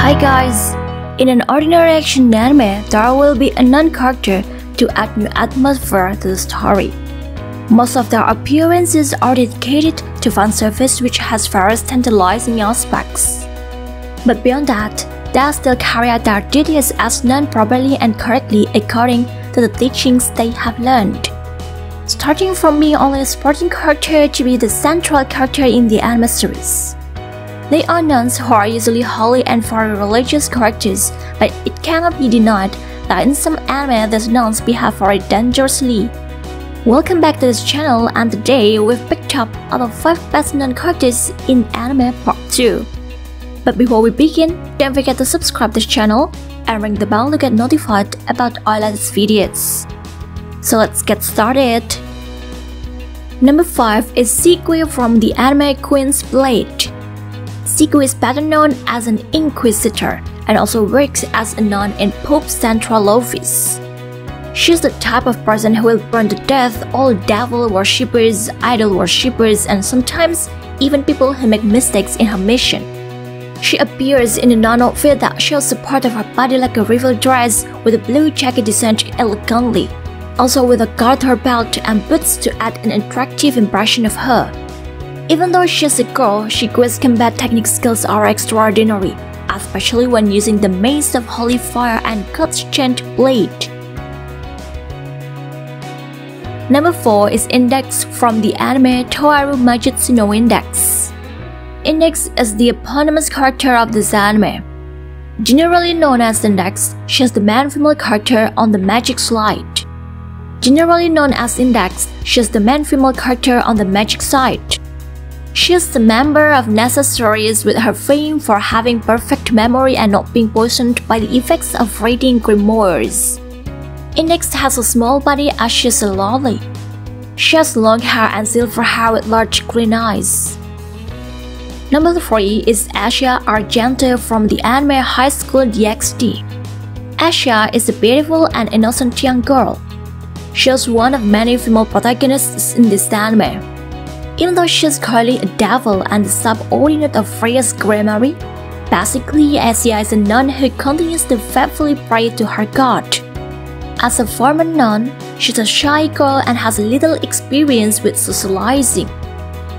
Hi guys! In an ordinary action anime, there will be a non-character to add new atmosphere to the story. Most of their appearances are dedicated to fanservice, which has various tantalizing aspects. But beyond that, they still carry out their duties as non properly and correctly according to the teachings they have learned. Starting from being only a supporting character to be the central character in the anime series. They are nuns who are usually holy and very religious characters, but it cannot be denied that in some anime these nuns behave very dangerously. Welcome back to this channel, and today we've picked up all the 5 best nun characters in anime part 2. But before we begin, don't forget to subscribe this channel and ring the bell to get notified about our latest videos. So let's get started. Number 5 is Seikui from the anime Queen's Blade. Seikui is better known as an inquisitor and also works as a nun in Pope's central office. She's the type of person who will burn to death all devil worshippers, idol worshippers, and sometimes even people who make mistakes in her mission. She appears in a nun outfit that shows the part of her body like a river dress with a blue jacket designed elegantly, also with a garter belt and boots to add an attractive impression of her. Even though she's a girl, Seikui's combat technique skills are extraordinary, especially when using the Mace of Holy Fire and God's Chained Blade. Number 4 is Index from the anime Toaru Majutsu no Index. Index is the eponymous character of this anime. Generally known as Index, she is the man-female character on the magic side. She is the member of Nessa series with her fame for having perfect memory and not being poisoned by the effects of reading grimoires. Index has a small body as she is a loli. She has long hair and silver hair with large green eyes. Number 3 is Asia Argento from the anime High School DxD. Asia is a beautiful and innocent young girl. She is one of many female protagonists in this anime. Even though she is currently a devil and the subordinate of Freya's grimoire, basically Asia is a nun who continues to faithfully pray to her god. As a former nun, she's a shy girl and has little experience with socializing.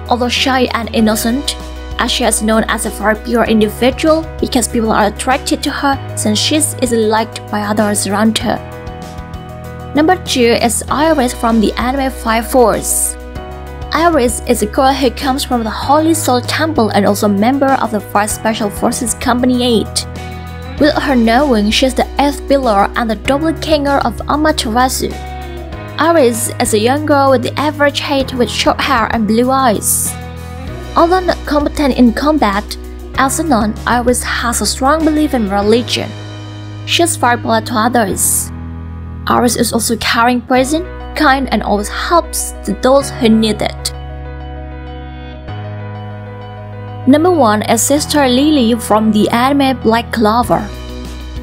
Although shy and innocent, Asia is known as a very pure individual because people are attracted to her since she is easily liked by others around her. Number 2 is Iris from the anime Fire Force. Iris is a girl who comes from the Holy Soul Temple and also a member of the 1st Special Forces Company 8. Without her knowing, she is the 8th pillar and the doppelganger of Amaterasu. Iris is a young girl with the average height with short hair and blue eyes. Although not competent in combat, as a nun, Iris has a strong belief in religion. She is very polite to others. Iris is also a caring person, kind, and always helps to those who need it. Number 1 is Sister Lily from the anime Black Clover.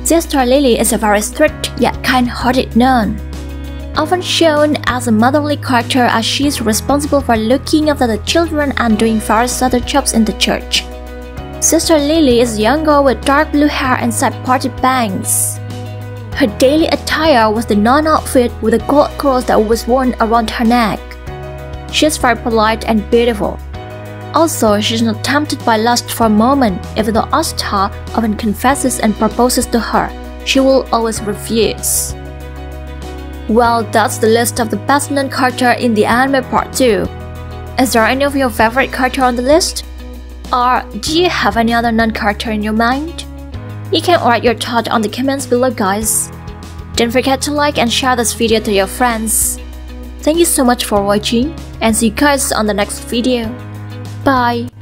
Sister Lily is a very strict yet kind-hearted nun, often shown as a motherly character as she is responsible for looking after the children and doing various other jobs in the church. Sister Lily is a young girl with dark blue hair and side-parted bangs. Her daily attire was the nun outfit with a gold cross that was worn around her neck. She is very polite and beautiful. Also, she is not tempted by lust for a moment. Even though Asta often confesses and proposes to her, she will always refuse. Well, that's the list of the best nun character in the anime part 2. Is there any of your favorite character on the list? Or do you have any other nun character in your mind? You can write your thought on the comments below, guys. Don't forget to like and share this video to your friends. Thank you so much for watching, and see you guys on the next video. Bye!